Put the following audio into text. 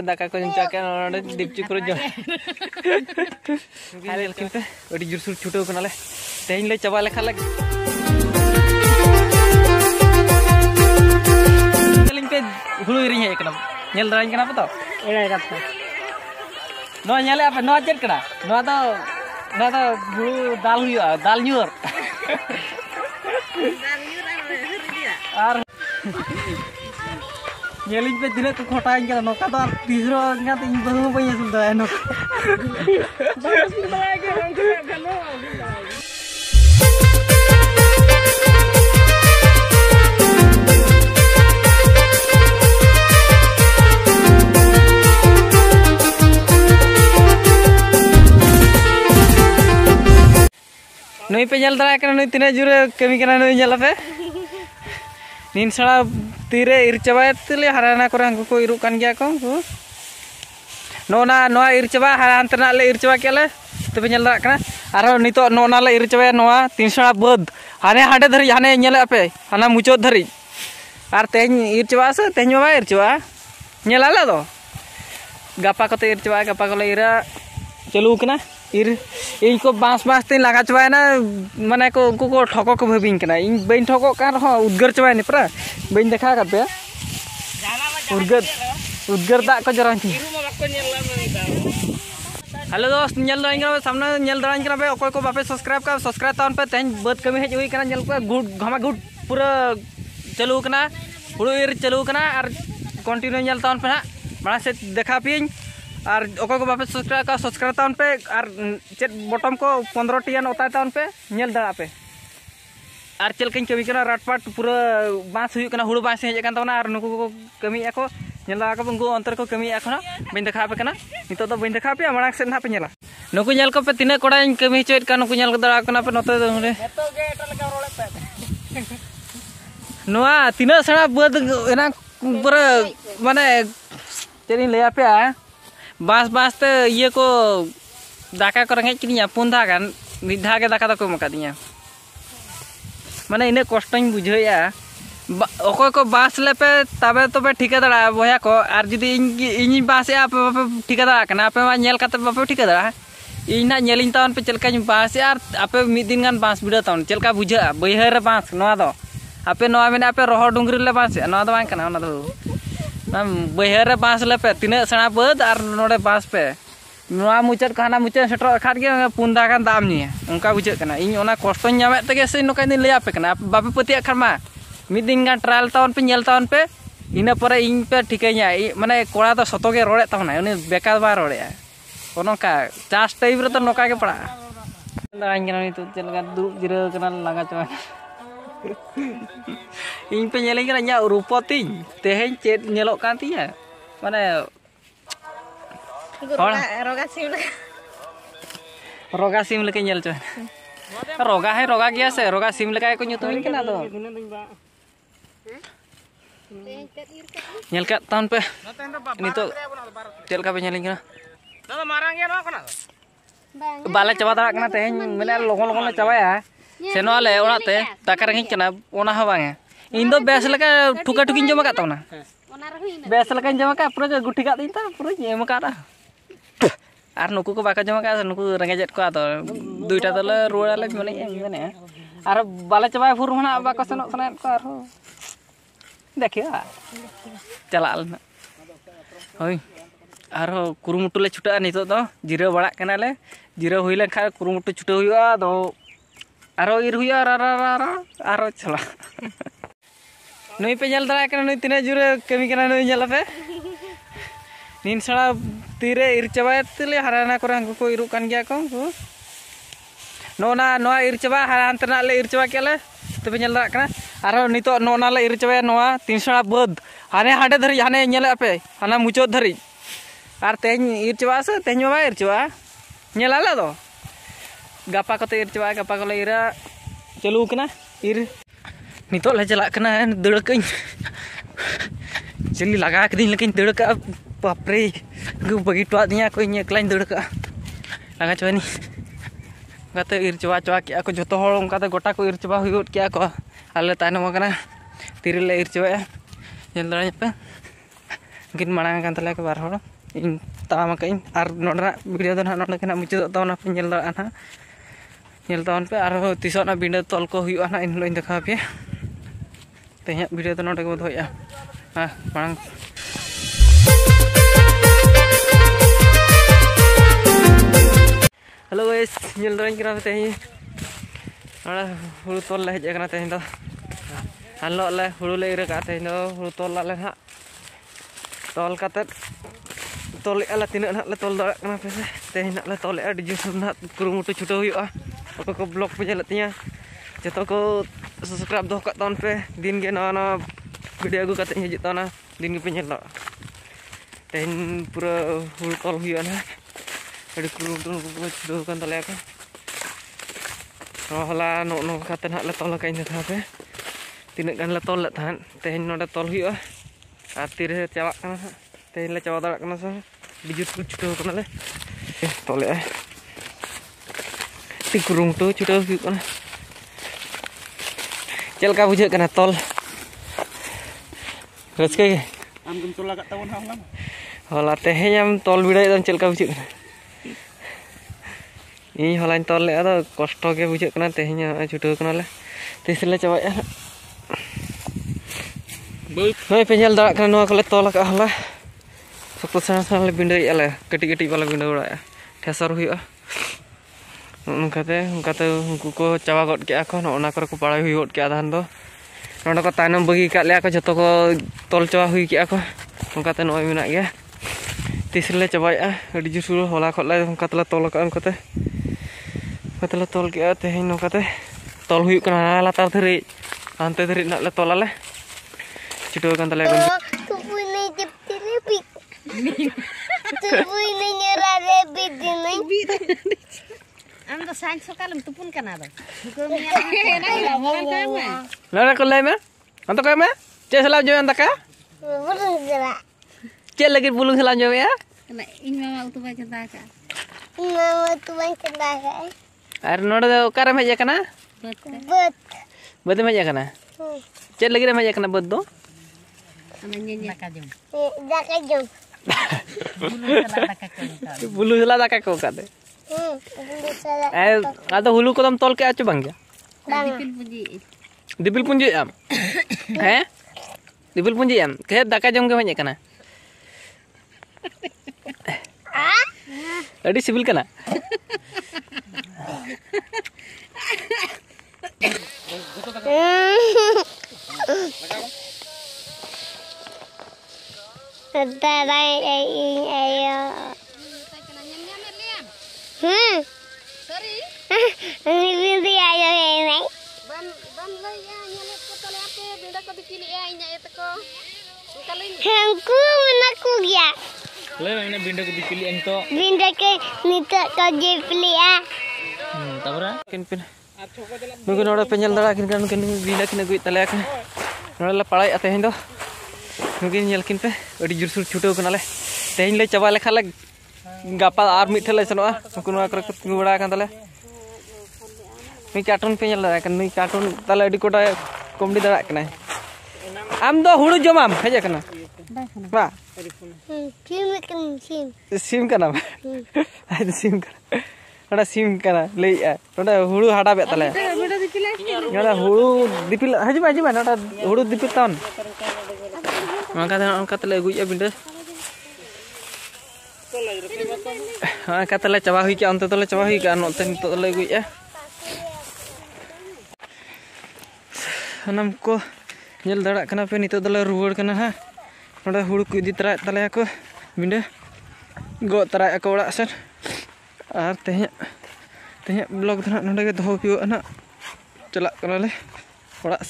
Daka ko jengcakan orang dipci kuro jo. Halil kita, odi jursur chuto kenal le. Tehin le coba lekal lagi. Teling ke hulu irinya kenapa? Nyel darain kenapa tau? Ini apa? No nyale apa? No ajar kena. No tau hulu dal huyo, dal nyur. Ar Nyeling pe tidak kekotain kan noka tuh disuruh ngat ini baru punya sudah enak. Nui penyal terakhir kan nui tina jure kami kena nui nyala pe. Nin salah tire ircawa itu le harana kurang kuku irukan gya kong ku. Nona ircawa haran ternak le ircawa kya le. Tapi nyala kena. Aro nito nona le ircawa noa 300 bud. Hane hade dhari hane nyala ape. Hana mucot dhari. Ar tehen ircawa se tehen nyoba ircawa. Nyala le do. Gapa kote ircawa gapa kole ira chalu kena. इनको बांस तीन लगा चुवाए ना माने को उनको को ठोको को भाभी कना इन बइन ठोको का रहो उद्गर चुवाए ने पूरा बइन देखा कर पे उद्गर दा को जरा थी हेलो दोस्त नेल दाइन सामने नेल दाइन पे ओको को बापे सब्सक्राइब ताउन पे तेन बद कमी हेज हुई कना नेल पे गुड घमा गुड पूरा चलू कना हुड़ू ir चलू कना और कंटिन्यू नेल ताउन पे ना बड़ा से देखा पिन और ओको को बापे सब्सक्राइब ताउन पे और चेट बटम को 15 टियान होता ताउन पे नेल दड़ा पे और चल कहीं कमी कना राटपाट पूरा बांस हुई कना हुड़ू बांस हेज कन और नुकु को कमी को नेल दड़ा को उनको अंतर को कमी एखना बइन देखा पे कना नितो तो बइन देखा पे मांग से ना पे नेला नुकु नेल को पे तिना कोड़ा कमी चोइट का नुकु नेल दड़ा कना पे नोते रे एतो गे एटा लगा रोले पे नोआ तिना सड़ा बद एना पूरा माने चेनी ले पे बांस ते ये को दाका को रंगे किनिया पुंधा गान निधा के दाका को मका दिया माने इने कष्टኝ बुझैया ओको को बांस ले पे तबे तो पे ठिका दड़ा बया को आर जदी इन बांस आप ठिका दड़ा कना आपे मा नेल काते बापे ठिका दड़ा इन ना नेलिन तावन पे चलका बांस यार आपे मिद दिन गान बांस बिडा तावन चलका बुझा बैहर रे बांस नोआ दो आपे नोआ मेने आपे रोह डुंगरी ले बांस नोआ दो बांग कना ओना दो बैहर बांस ले पे तीन सेना बद और नोड़े बांस पे नोआ मुचाद कहना मुचाद सेटर अखाद के पुंदा कान दाम निये उनका बुझे कना इन ओना कष्टኝ ᱧᱟᱢᱮ तके से नोका दिन ले आपे कना बापे पतिया खरमा मिद दिन गान ट्रायल तावन पे नेल तावन पे इना परे इन पे ठिकैया माने कोड़ा तो सतो के रोड़े तावना उनी बेकार बा रोड़े ओनका चास टाइप रे तो नोका के पड़ा दाइन कना नि तो चलगा दुरुब जिरा कना लागा चवा इन पे नेलिंग कना nya रूपती तेहें चेत नेलोक कान तिया माने रोगा सिम लेके नेल चो रोगा गया से रोगा सिम लेका को nyutuin kena do नेल का ताउन पे ini तो चल का पे नेलिंग कना दादा मारang ge no kana बाले चबा दड़ा कना तेहें मेले लोगन ले चबाया सेनो आले ओनाते ताका रंगी कना ओना ह बांगे इन दो बेस लका ठुका ठुकिन जमा का तावना ओना रही बेस लका जमा का पूरा गुठी का दिन ता पूरा एम का दा आर नुकु को बाका जमा का नुकु रंगेजेट को तो दुईटा तले रुवाले मेने आर बाले चबाय फुर हना बाका सनो सना को आर देखिया चला ना होय आर कुरुमुटु ले छुटा नितो दो जिरा बड़ा कना ले जिरा हुई ले खा कुरुमुटु छुटा हुआ दो आरो ir हुआ आरो चला नई पे नेल दड़ा कना नई तिना जुरे कमी कना नई नेला पे nin सड़ा तीरे ircawa itu le harana kurang kuku irukan gya kong ku nona ircawa haran ternak le ircawa kya le tapi nyala kana aro nito nona le ircawa noa 300 bud hane hade dhari hane nyala ape hana mucot dhari ar tehen ircawa se tehen nyoba ircawa nyala le do gapa kote ircawa gapa kole ira chalu kana ir nito le chala kana deur kain jeli laga kedin lekin deur ka बापरे गु बगी टवा दिया कोई ने Kline दड़ का laga coba nih kata ir coba ki aku joto hol kata gota ko ir coba huyut ki aku ale tainam kana tiril ir coba ya nyel daranya pe mungkin marang kan tele ke bar hol in tama kain ar nodra video dan nodra kena muncul tahun apa nyel darana nyel tahun pe ar tisot na binda tol ko huyut ana in loin dekha pe tehnya video dan nodra ko ya marang Halo guys, nyel dorang kira teh. Ada hulu tol lah je kana teh do. Halo le hulu le ira ka teh do, hulu tol la le ha. Tol kata tol ala tina nak le tol do kana pe teh nak le tol ada justru nak kurumutu chuto hu ah. Ko blog punya latnya. Joto ko subscribe doh ka ton pe din ge na video aku katanya hiji tona din ge penyel. Teh pura hulu tol hu ana. Ada kurung tuh kan tali aku. Oh lah no kata nak letol kain itu apa? Tidak kan letol let tahan. Teh noda tol hiu ah. Atir cawak kan. Teh le cawak tarak kan so. Bijut cudo kan le. Tol eh. Ti kurung tuh cudo hiu kan. Cel ka bujut kan tol. Terus ke? Am kum tol agak tahun hang. Hola teh nyam tol bidai dan cel ka bujut. Ini halain tol le ada kosto ke bujuk kena tehnya judo kena le tisle coba ya noi penyal darak kena kole tol ka hala sepusan le bindai ale keti bala binda ura ya dasar hu kata unku ko cawa got ke ako no ona ko parai hu got ke adhan do nonda ko tanam bagi ka le ako joto ko tol cawa hu ke ako kata noi minak ge tisle coba ya di jusur hola ko le kata tol ka kata Kata tol kia teh ino kata tol huyuk kena latar teri ante teri nak le tol ale cido kan tele kan tubuh ini jepti lebih tubuh ini nyerah lebih dini anda sains sokalem tupun kan ada Lara kolai me anto kaya me cek selam jauh antak ya bulung gerak cek lagi bulung selam jauh ya ini mama utuh baca taka mama utuh baca taka Air noda ukara meja kana? Bet meja kana? Cek lagi meja kana bet do? Dakajum. Bulu sela daka ko kate. Atau hulu ko tam tol ke acu bang ya? Dipil punji am. Dipil punji am. Kayak daka jom ke meja kana? Adi sibil kana? Lain binda ko dipili ang to. Binda ke nita ko dipili ah. Tabra kin pin. Mungkin noda penyel dara kin kan binda kin gui tale kan. Noda la padai ate hindo. Mungkin nyel kin pe adi jursur chuto kana le. Tehin le chaba le khala gapa ar mit thale sanoa. Mungkin noda kar tunggu bada kan tale. Mi cartoon penyel dara kan mi cartoon tale adi kota comedy dara kana. Am do huru jomam heja kana. Ba. Sim kana. Ada sim kana. Ada sim kana. Le ada huru hada bet tale. Ada huru dipil haji ba ada huru dipil tahun. Maka tale gui ya binda. Maka tale coba hui ke ante tale coba hui ke anu tale gui ya. Sanam ko nyel darak kana pe nito tale ruwar kana ha. Noda huru ku di tara tale aku binda go tara aku orak sen ar tehnya blog tana noda ke doho piu ana celak kana le orak